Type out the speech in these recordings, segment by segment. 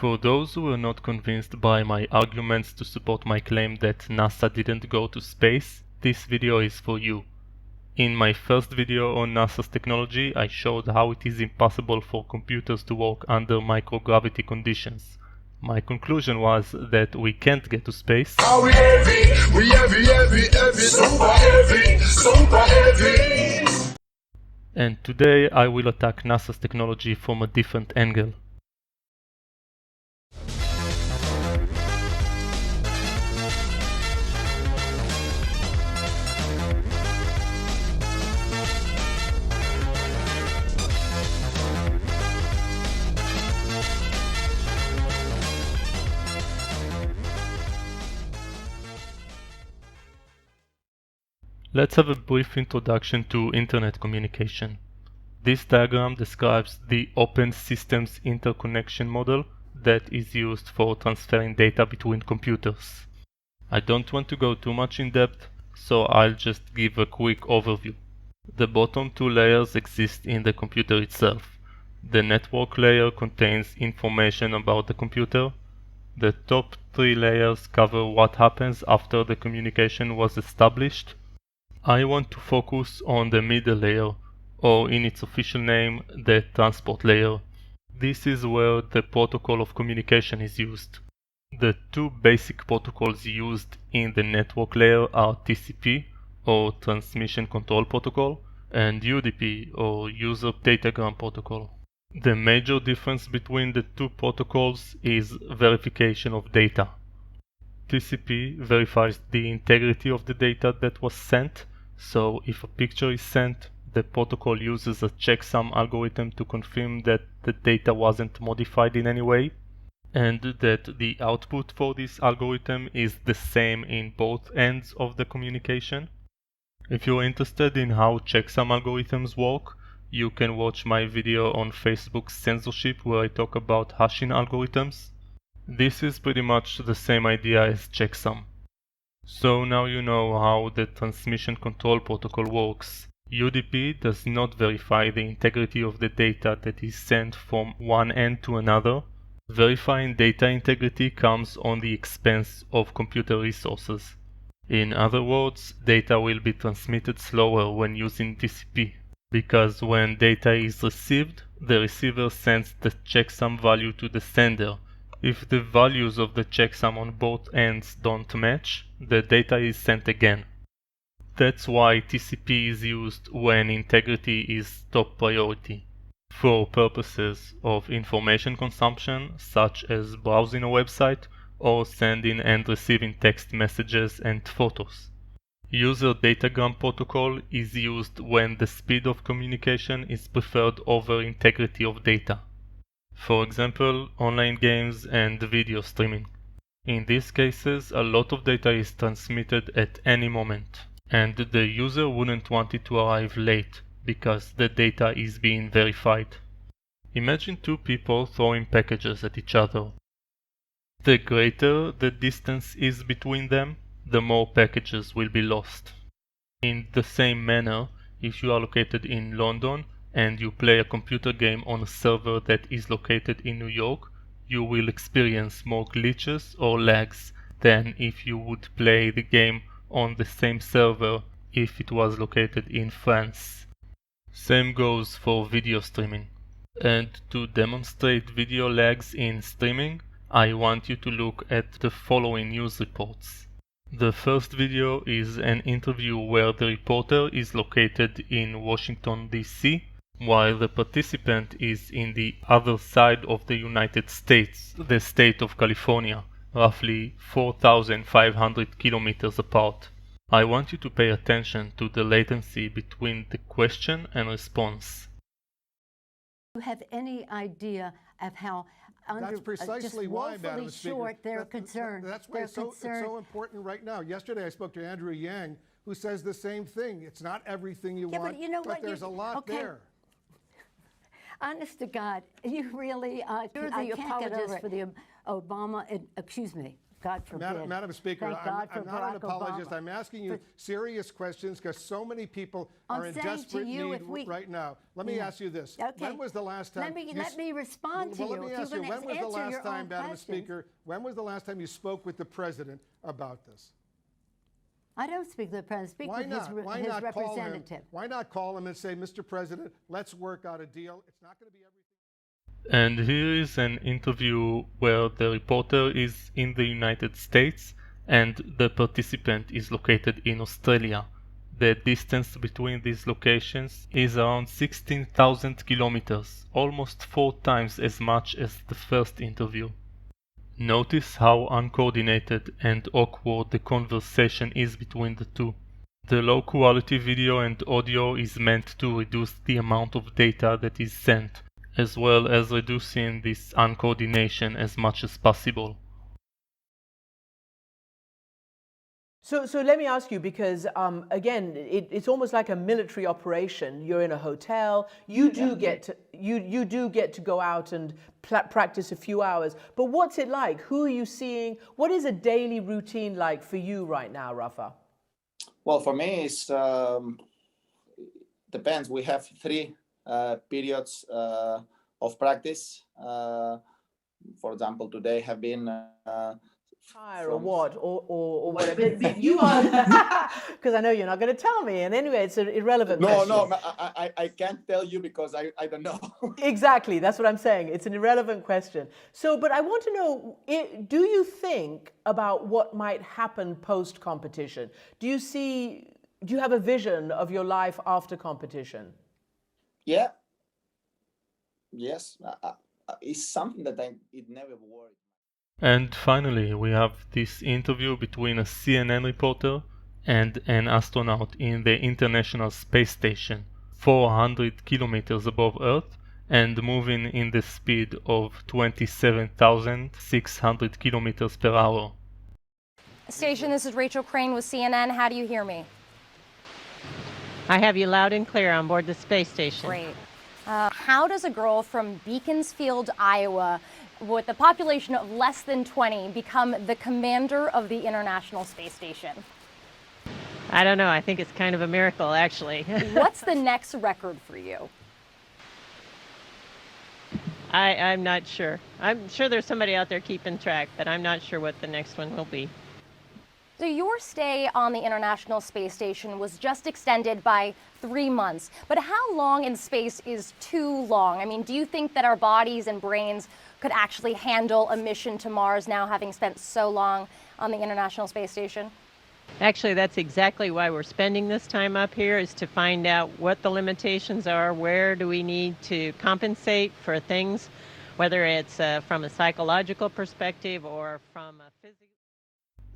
For those who were not convinced by my arguments to support my claim that NASA didn't go to space, this video is for you. In my first video on NASA's technology, I showed how it is impossible for computers to work under microgravity conditions. My conclusion was that we can't get to space. We heavy, super heavy. And today I will attack NASA's technology from a different angle. Let's have a brief introduction to Internet communication. This diagram describes the open Systems Interconnection model that is used for transferring data between computers. I don't want to go too much in depth, so I'll just give a quick overview. The bottom two layers exist in the computer itself. The network layer contains information about the computer. The top three layers cover what happens after the communication was established. I want to focus on the middle layer, or in its official name, the transport layer. This is where the protocol of communication is used. The two basic protocols used in the network layer are TCP, or Transmission Control Protocol, and UDP, or User Datagram Protocol. The major difference between the two protocols is verification of data. TCP verifies the integrity of the data that was sent, so if a picture is sent, the protocol uses a checksum algorithm to confirm that the data wasn't modified in any way, and that the output for this algorithm is the same in both ends of the communication. If you're interested in how checksum algorithms work, you can watch my video on Facebook's censorship where I talk about hashing algorithms. This is pretty much the same idea as checksum. So now you know how the Transmission Control Protocol works. UDP does not verify the integrity of the data that is sent from one end to another. Verifying data integrity comes on the expense of computer resources. In other words, data will be transmitted slower when using TCP, because when data is received, the receiver sends the checksum value to the sender. If the values of the checksum on both ends don't match, the data is sent again. That's why TCP is used when integrity is top priority. For purposes of information consumption, such as browsing a website or sending and receiving text messages and photos. User Datagram Protocol is used when the speed of communication is preferred over integrity of data. For example, online games and video streaming. In these cases, a lot of data is transmitted at any moment, and the user wouldn't want it to arrive late because the data is being verified. Imagine two people throwing packages at each other. The greater the distance is between them, the more packages will be lost. In the same manner, if you are located in London and you play a computer game on a server that is located in New York, you will experience more glitches or lags than if you would play the game on the same server if it was located in France. Same goes for video streaming. And to demonstrate video lags in streaming, I want you to look at the following news reports. The first video is an interview where the reporter is located in Washington, D.C., while the participant is in the other side of the United States, the state of California, roughly 4,500 kilometers apart. I want you to pay attention to the latency between the question and response. Do you have any idea of how That's precisely why, Madam Speaker, short they're concerned? That's why it's so important right now. Yesterday I spoke to Andrew Yang, who says the same thing. It's not everything you want, but you know what? there's a lot there. Honest to God, you really, you're the apologist for the Obama, excuse me, God forbid. Madam Speaker, Thank God for I'm not an Barack apologist. Obama. I'm asking you serious questions because so many people I'm are in saying to desperate you, need if we- right now. Let me ask you this. Okay. When was the last time Let me respond to Well, let you. me If ask you're you, gonna when was the answer last your time, own Madam questions- Speaker, when was the last time you spoke with the President about this? I don't speak to the President. Speak Why with not? Why his not call him? representative. Why not call him and say, Mr. President, let's work out a deal. It's not going to be everything. And here is an interview where the reporter is in the United States and the participant is located in Australia. The distance between these locations is around 16,000 kilometers, almost 4 times as much as the first interview. Notice how uncoordinated and awkward the conversation is between the two. The low quality video and audio is meant to reduce the amount of data that is sent, as well as reducing this uncoordination as much as possible. So let me ask you, because again, it's almost like a military operation. You're in a hotel. You do get to go out and practice a few hours. But what's it like? Who are you seeing? What is a daily routine like for you right now, Rafa? Well, for me, it's depends. We have three periods of practice. For example, today have been Or what, or whatever. You are, because I know you're not going to tell me. And anyway, it's an irrelevant question. No, I can't tell you because I don't know. Exactly, that's what I'm saying. It's an irrelevant question. So, but I want to know, do you think about what might happen post-competition? Do you have a vision of your life after competition? Yeah. Yes. It's something that it never worried. And finally, we have this interview between a CNN reporter and an astronaut in the International Space Station, 400 kilometers above Earth and moving in the speed of 27,600 kilometers per hour. Station, this is Rachel Crane with CNN. How do you hear me? I have you loud and clear on board the space station. Great. How does a girl from Beaconsfield, Iowa, with a population of less than 20, become the commander of the International Space Station? I don't know. I think it's kind of a miracle, actually. What's the next record for you? I'm not sure. I'm sure there's somebody out there keeping track, but I'm not sure what the next one will be. So your stay on the International Space Station was just extended by 3 months. But how long in space is too long? I mean, do you think that our bodies and brains could actually handle a mission to Mars now, having spent so long on the International Space Station? Actually, that's exactly why we're spending this time up here, is to find out what the limitations are, where do we need to compensate for things, whether it's from a psychological perspective or from a physical.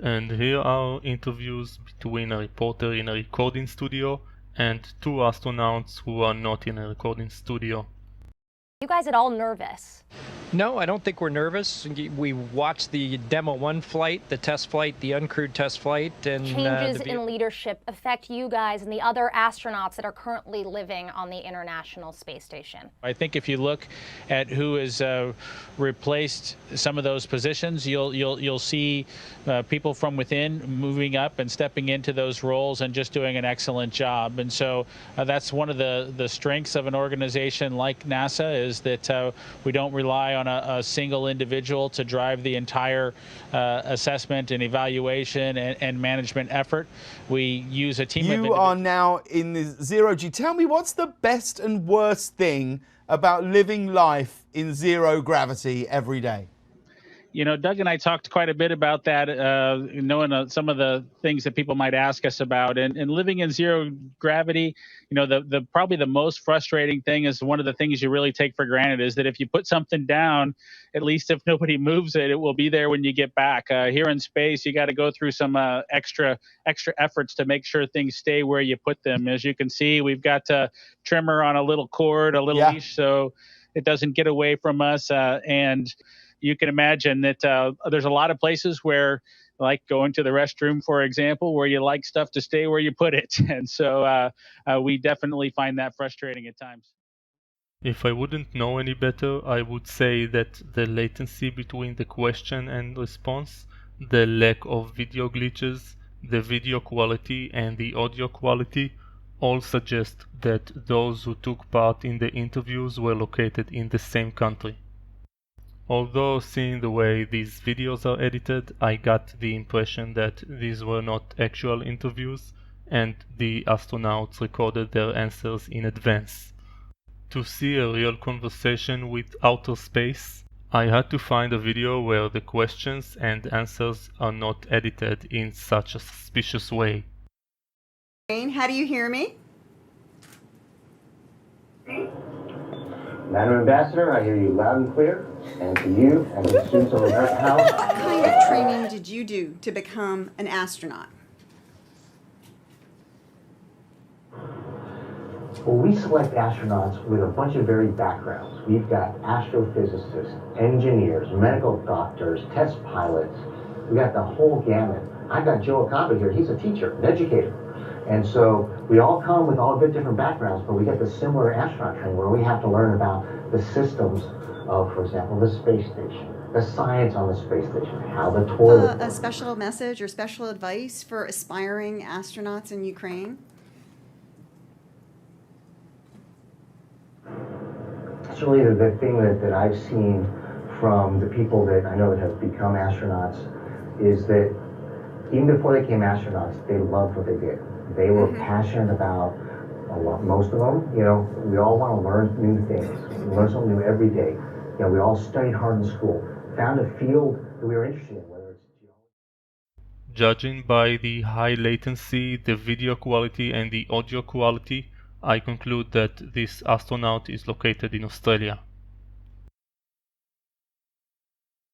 And here are interviews between a reporter in a recording studio and two astronauts who are not in a recording studio. You guys at all nervous? No, I don't think we're nervous. We watched the Demo 1 flight, the test flight, the uncrewed test flight, and changes in leadership affect you guys and the other astronauts that are currently living on the International Space Station? I think if you look at who has replaced some of those positions, you'll see people from within moving up and stepping into those roles and just doing an excellent job. And so that's one of the strengths of an organization like NASA, is that we don't rely on a single individual to drive the entire assessment and evaluation and management effort. We use a team of individuals. You are now in the zero G. Tell me, what's the best and worst thing about living life in zero gravity every day? You know, Doug and I talked quite a bit about that, knowing some of the things that people might ask us about. And living in zero gravity, you know, the probably the most frustrating thing is one of the things you really take for granted is that if you put something down, at least if nobody moves it, it will be there when you get back. Here in space, you got to go through some extra efforts to make sure things stay where you put them. As you can see, we've got a trimmer on a little cord, a little leash, so it doesn't get away from us. And you can imagine that there's a lot of places where, like going to the restroom, for example, where you like stuff to stay where you put it. And so we definitely find that frustrating at times. If I wouldn't know any better, I would say that the latency between the question and response the lack of video glitches, the video quality and the audio quality all suggest that those who took part in the interviews were located in the same country. Although seeing the way these videos are edited, I got the impression that these were not actual interviews and the astronauts recorded their answers in advance. To see a real conversation with outer space, I had to find a video where the questions and answers are not edited in such a suspicious way. How do you hear me? Madam Ambassador, I hear you loud and clear. And to you and the students of American House. What kind of training did you do to become an astronaut? Well, we select astronauts with a bunch of varied backgrounds. We've got astrophysicists, engineers, medical doctors, test pilots. We got the whole gamut. I've got Joe Acaba here. He's a teacher, an educator. And so we all come with all a bit different backgrounds, but we get the similar astronaut training where we have to learn about the systems of, for example, the space station, the science on the space station, how the toilet A special message or special advice for aspiring astronauts in Ukraine? That's really the thing that I've seen from the people that I know that have become astronauts is that even before they became astronauts, they loved what they did. They were passionate about a lot, most of them, you know, we all want to learn new things, learn something new every day. You know, we all studied hard in school, found a field that we were interested in, whether it's geology. Judging by the high latency, the video quality and the audio quality, I conclude that this astronaut is located in Australia.